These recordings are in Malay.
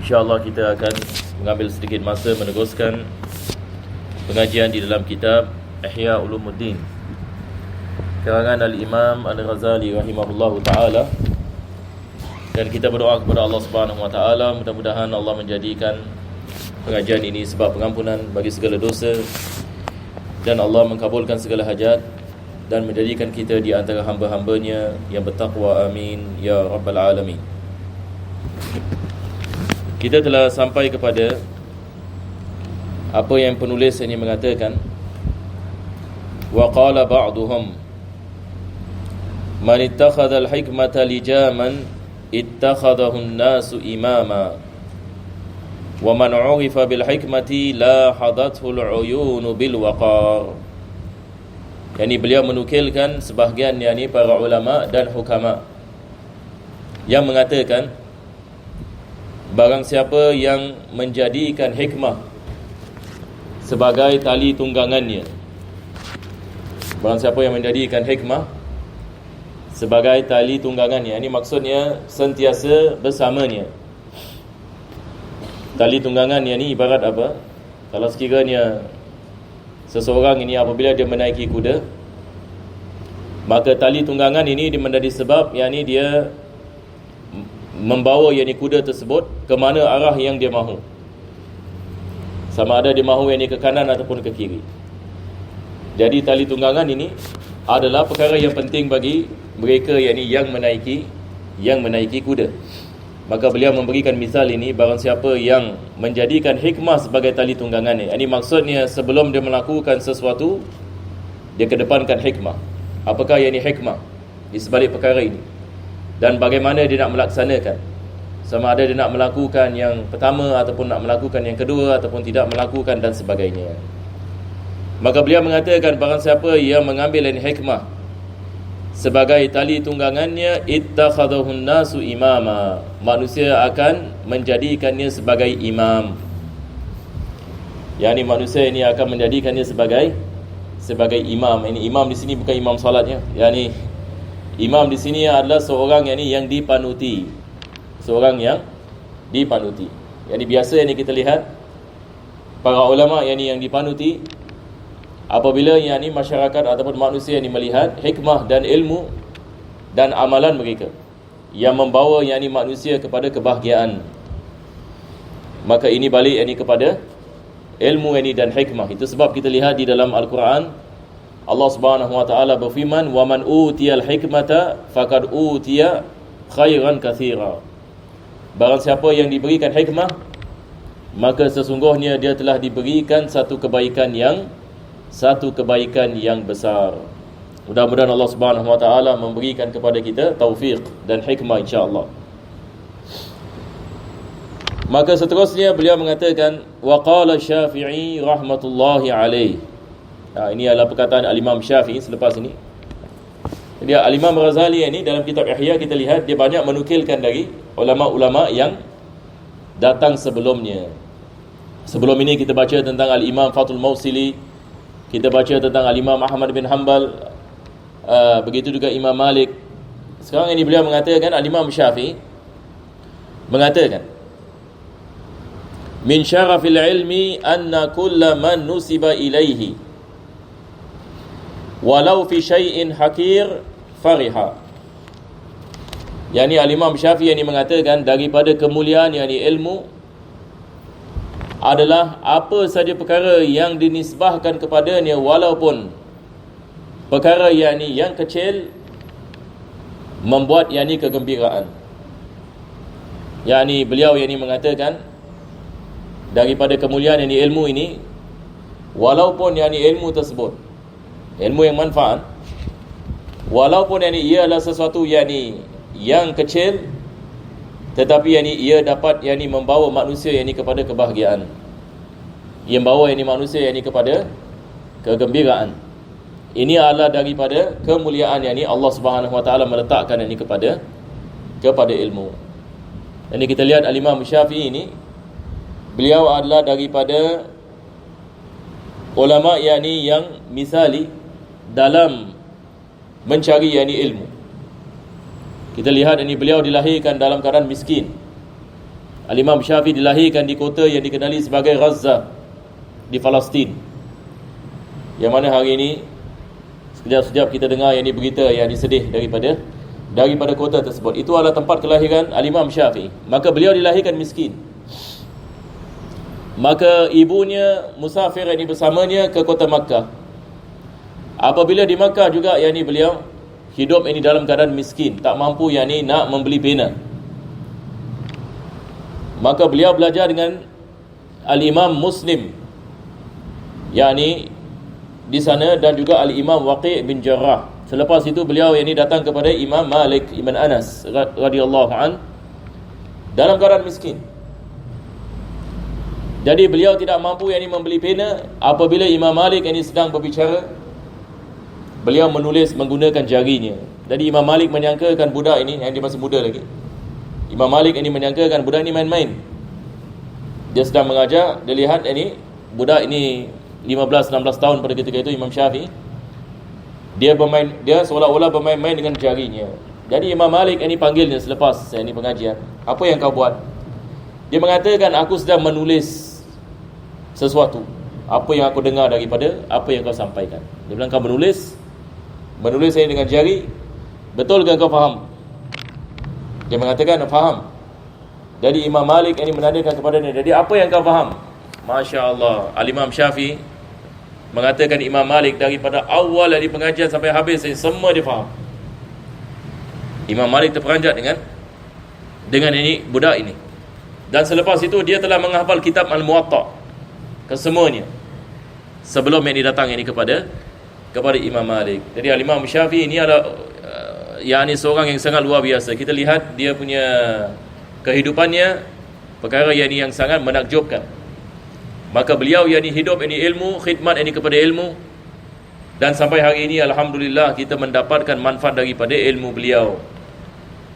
InsyaAllah kita akan mengambil sedikit masa meneruskan pengajian di dalam kitab Ihya Ulumuddin karangan Al-Imam Al-Ghazali rahimahullahu ta'ala. Dan kita berdoa kepada Allah Subhanahu wa ta'ala, mudah-mudahan Allah menjadikan pengajian ini sebab pengampunan bagi segala dosa, dan Allah mengkabulkan segala hajat dan menjadikan kita di antara hamba-hambanya yang bertakwa. Amin ya rabbal alamin. Kita telah sampai kepada apa yang penulis ini mengatakan, wa qala ba'duhum man ittakhadha al-hikmata lijaman ittakhadahu an-nasu imama wa man 'urifa bil hikmati la hadathu al-'uyun bil waqar. Yani beliau menukilkan sebahagian yakni para ulama dan hukama yang mengatakan, barang siapa yang menjadikan hikmah sebagai tali tunggangannya, barang siapa yang menjadikan hikmah sebagai tali tunggangannya, ini maksudnya sentiasa bersamanya. Tali tunggangan ini ibarat apa? Kalau sekiranya seseorang ini apabila dia menaiki kuda, maka tali tunggangan ini menjadi sebab yakni dia membawa yakni kuda tersebut ke mana arah yang dia mahu, sama ada dia mahu yakni ke kanan ataupun ke kiri. Jadi tali tunggangan ini adalah perkara yang penting bagi mereka yakni yang menaiki kuda. Maka beliau memberikan misal ini, barang siapa yang menjadikan hikmah sebagai tali tunggangan ini maksudnya sebelum dia melakukan sesuatu dia kedepankan hikmah. Apakah yakni hikmah di sebalik perkara ini, dan bagaimana dia nak melaksanakan, sama ada dia nak melakukan yang pertama ataupun nak melakukan yang kedua ataupun tidak melakukan dan sebagainya. Maka beliau mengatakan, barang siapa yang mengambil hikmah sebagai tali tunggangannya, ittakhadahu an-nasu imama, manusia akan menjadikannya sebagai imam. Yani manusia ini akan menjadikannya sebagai imam. Ini imam di sini bukan imam salatnya. Yani imam di sini adalah seorang yang dipanuti. Seorang yang dipanuti. Yani biasa yang kita lihat para ulama yang dipanuti apabila masyarakat ataupun manusia melihat hikmah dan ilmu dan amalan mereka yang membawa manusia kepada kebahagiaan, maka ini balik kepada ilmu dan hikmah. Itu sebab kita lihat di dalam Al-Quran Allah Subhanahu wa taala berfirman, wa man utiyal hikmata faqad utiya khairan katsira. Barang siapa yang diberikan hikmah, maka sesungguhnya dia telah diberikan satu kebaikan yang besar. Mudah-mudahan Allah Subhanahu wa taala memberikan kepada kita taufik dan hikmah insya-Allah. Maka seterusnya beliau mengatakan, wa qala Syafi'i rahmatullahi alaih. Ini adalah perkataan Al-Imam Syafi'i selepas ini. Jadi Al-Imam Ghazali ini dalam kitab Ihya kita lihat dia banyak menukilkan dari ulama-ulama yang datang sebelumnya. Sebelum ini kita baca tentang Al-Imam Fathul Mawsili, kita baca tentang Al-Imam Ahmad bin Hanbal, begitu juga Imam Malik. Sekarang ini beliau mengatakan, Al-Imam Syafi'i mengatakan, min syarafil ilmi anna kulla man nusiba ilaihi walau fi syai'in hakir fariha. Yani Al-Imam Syafi'i mengatakan, daripada kemuliaan ilmu adalah apa saja perkara yang dinisbahkan kepadanya, walaupun perkara yang kecil, membuat kegembiraan. Beliau mengatakan, daripada kemuliaan ilmu ini, walaupun ilmu tersebut ilmu yang manfaat, walaupun ia adalah sesuatu yang kecil, tetapi ia dapat membawa manusia kepada kebahagiaan, yang membawa manusia kepada kegembiraan. Ini adalah daripada kemuliaan Allah Subhanahu wa taala meletakkan kepada ilmu. Jadi kita lihat Al-Imam Syafi'i ini, beliau adalah daripada ulama yang misali dalam mencari ilmu. Kita lihat beliau dilahirkan dalam keadaan miskin. Al-Imam Syafi'i dilahirkan di kota yang dikenali sebagai Gaza di Palestin, yang mana hari ini sekejap-sekejap kita dengar yang ini berita yang disedih daripada kota tersebut. Itu adalah tempat kelahiran Al-Imam Syafi'i. Maka beliau dilahirkan miskin. Maka ibunya musafir yang ini bersamanya ke kota Makkah. Apabila di Makkah juga yang ini beliau hidup ini dalam keadaan miskin, tak mampu yang ini nak membeli pena. Maka beliau belajar dengan Al-Imam Muslim yakni di sana, dan juga Al-Imam Waqi' bin Jarrah. Selepas itu beliau yang ini datang kepada Imam Malik Ibn Anas radhiyallahu an dalam keadaan miskin. Jadi beliau tidak mampu yang ini membeli pena. Apabila Imam Malik yang ini sedang berbicara, beliau menulis menggunakan jarinya. Jadi Imam Malik menyangkakan budak ini yang dia masih muda lagi. Imam Malik ini menyangkakan budak ini main-main. Dia sedang mengajar, dia lihat ini budak ini 15-16 tahun pada ketika itu, Imam Syafi'i. Dia seolah-olah bermain-main dengan jarinya. Jadi Imam Malik ini panggilnya selepas ini pengajian. Apa yang kau buat? Dia mengatakan, aku sedang menulis sesuatu, apa yang aku dengar daripada apa yang kau sampaikan. Dia bilang, kau menulis ini dengan jari, betul ke kau faham? Dia mengatakan, faham. Jadi Imam Malik ini menanyakan kepadanya, jadi apa yang kau faham? Masya Allah, Al-Imam Syafi'i mengatakan Imam Malik daripada awal dari pengajian sampai habis semua dia faham. Imam Malik terperanjat dengan ini budak ini. Dan selepas itu dia telah menghafal kitab Al-Muwatta kesemuanya sebelum ini datang ini kepada Imam Malik. Jadi Al-Imam Syafi'i ini adalah yakni seorang yang sangat luar biasa. Kita lihat dia punya kehidupannya, perkara yang sangat menakjubkan. Maka beliau yang hidup ini ilmu, khidmat ini kepada ilmu, dan sampai hari ini alhamdulillah kita mendapatkan manfaat daripada ilmu beliau.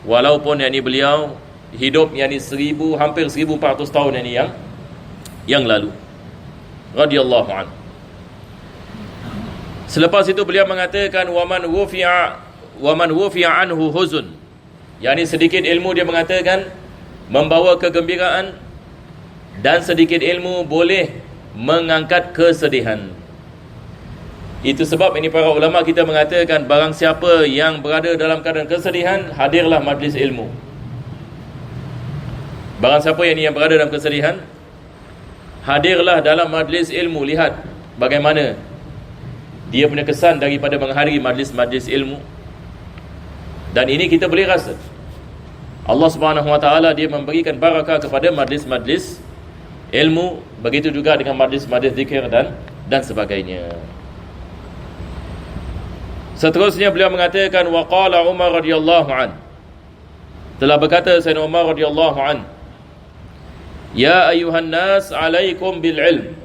Walaupun beliau hidup hampir 1400 tahun yang lalu. Radhiyallahu anhu. Selepas itu beliau mengatakan waman wufi'a anhu huzun. Sedikit ilmu dia mengatakan membawa kegembiraan, dan sedikit ilmu boleh mengangkat kesedihan. Itu sebab ini para ulama kita mengatakan barang siapa yang berada dalam keadaan kesedihan, hadirlah majlis ilmu. Barang siapa yang berada dalam kesedihan, hadirlah dalam majlis ilmu. Lihat bagaimana dia punya kesan daripada menghadiri majlis-majlis ilmu. Dan ini kita boleh rasa Allah Subhanahu Wa Taala dia memberikan barakah kepada majlis-majlis ilmu, begitu juga dengan majlis-majlis zikir dan sebagainya. Seterusnya beliau mengatakan waqala Umar radhiyallahu an. Telah berkata Sayyidina Umar radhiyallahu an, ya ayuhan nas alaikum bil ilm.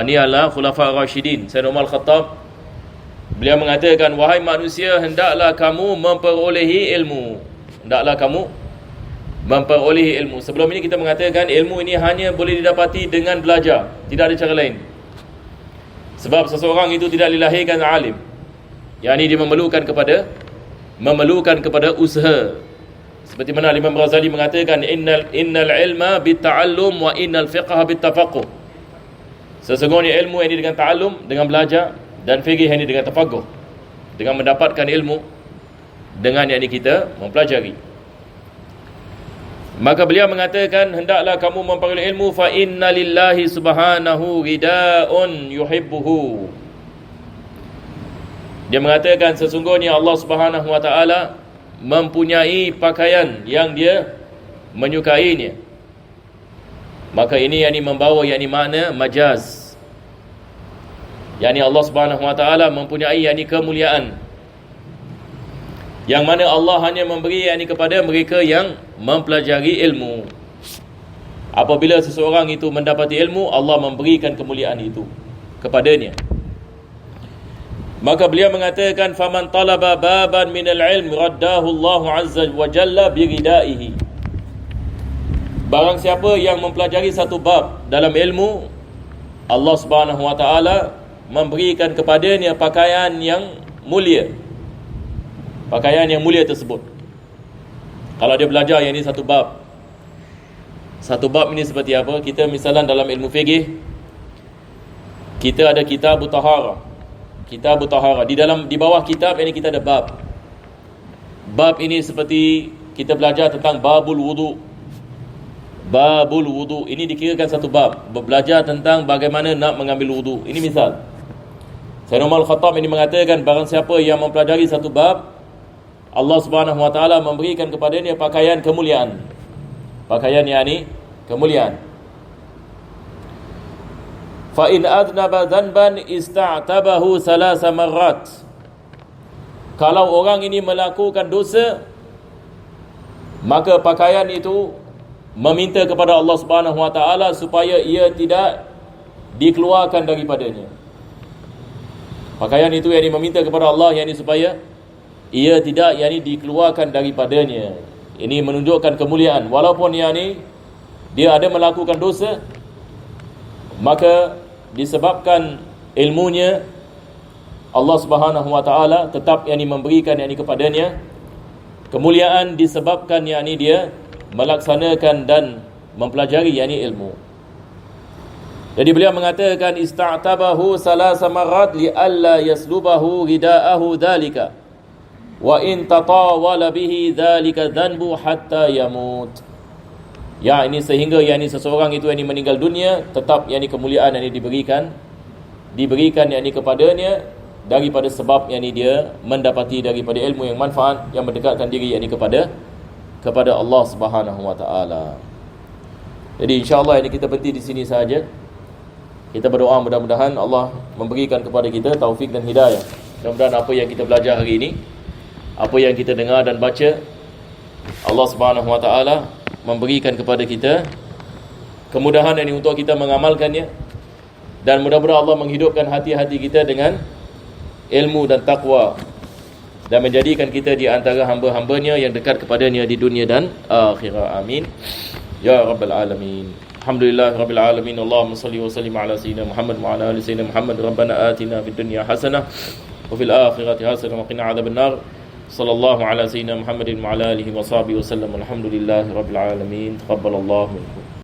Ni adalah khulafa rasyidin Sayyidina Umar Al-Khattab. Beliau mengatakan, wahai manusia, hendaklah kamu memperolehi ilmu. Hendaklah kamu memperolehi ilmu. Sebelum ini kita mengatakan ilmu ini hanya boleh didapati dengan belajar, tidak ada cara lain. Sebab seseorang itu tidak dilahirkan alim, yakni dia memerlukan kepada usaha. Seperti mana Imam Ghazali mengatakan, innal ilma bitta'allum wa innal fiqha bittafaqquh. Sesungguhnya ilmu ini dengan ta'allum, dengan belajar, dan fiqh ini dengan tafaqquh, dengan mendapatkan ilmu, dengan yakni kita mempelajari. Maka beliau mengatakan, hendaklah kamu memperoleh ilmu, fa inna lillahi subhanahu rida'un yuhibbuhu. Dia mengatakan sesungguhnya Allah Subhanahu Wa Taala mempunyai pakaian yang dia menyukainya. Maka ini membawa makna majaz. Allah Subhanahu Wa Taala mempunyai kemuliaan, yang mana Allah hanya memberi kepada mereka yang mempelajari ilmu. Apabila seseorang itu mendapati ilmu, Allah memberikan kemuliaan itu kepadanya. Maka beliau mengatakan, faman talaba baban minal ilm raddahu Allah azza wa jalla biridaihi. Barang siapa yang mempelajari satu bab dalam ilmu, Allah Subhanahu Wa Taala memberikan kepadanya pakaian yang mulia. Pakaian yang mulia tersebut. Kalau dia belajar satu bab, Satu bab ini seperti apa? Kita misalnya dalam ilmu fiqh, kita ada kitab taharah. Kitab taharah. Di bawah kitab ini kita ada bab. Bab ini seperti kita belajar tentang babul wudu. Babul wudu ini dikirakan satu bab. Belajar tentang bagaimana nak mengambil wudu. Ini misal. Sayyidina Umar Al-Khattab ini mengatakan barang siapa yang mempelajari satu bab, Allah Subhanahu wa taala memberikan kepadanya pakaian kemuliaan. Pakaian yakni kemuliaan. Fa in adnaba dhanban ista'tabahu thalatha marrat. Kalau orang ini melakukan dosa, maka pakaian itu meminta kepada Allah Subhanahu wa taala supaya ia tidak dikeluarkan daripadanya. Pakaian itu yang meminta kepada Allah yakni supaya ia tidak dikeluarkan daripadanya. Ini menunjukkan kemuliaan. Walaupun dia ada melakukan dosa, maka disebabkan ilmunya Allah Subhanahu wa taala tetap memberikan kepadanya kemuliaan disebabkan dia melaksanakan dan mempelajari ilmu. Jadi beliau mengatakan ista'tabahu salasa marrat li alla yaslubahu ridaahu dhalika wa in tatawala bihi dhalika dhanbu hatta yamut. Ya, ini sehingga seseorang itu meninggal dunia, tetap kemuliaan yang diberikan kepadanya daripada sebab dia mendapati daripada ilmu yang manfaat yang mendekatkan diri kepada Allah Subhanahu wa taala. Jadi insya-Allah kita berhenti di sini saja. Kita berdoa mudah-mudahan Allah memberikan kepada kita taufik dan hidayah. Mudah-mudahan apa yang kita belajar hari ini, apa yang kita dengar dan baca, Allah Subhanahu wa taala memberikan kepada kita kemudahan untuk kita mengamalkannya, dan mudah-mudahan Allah menghidupkan hati-hati kita dengan ilmu dan takwa dan menjadikan kita di antara hamba-hambanya yang dekat kepadanya di dunia dan akhirat. Amin ya rabbal alamin. Alhamdulillah rabbil alamin. Allahumma salli wa sallim ala sayyidina Muhammad wa ala ali sayyidina Muhammad. Rabbana atina fid dunya hasanah wa fil akhirati hasanah wa qina adzaban nar. Sallallahu ala sayyidina Muhammadin wa ala alihi wa sahbihi wa sallam. Alhamdulillahi rabbil alamin. Taqabbalallahu minkum.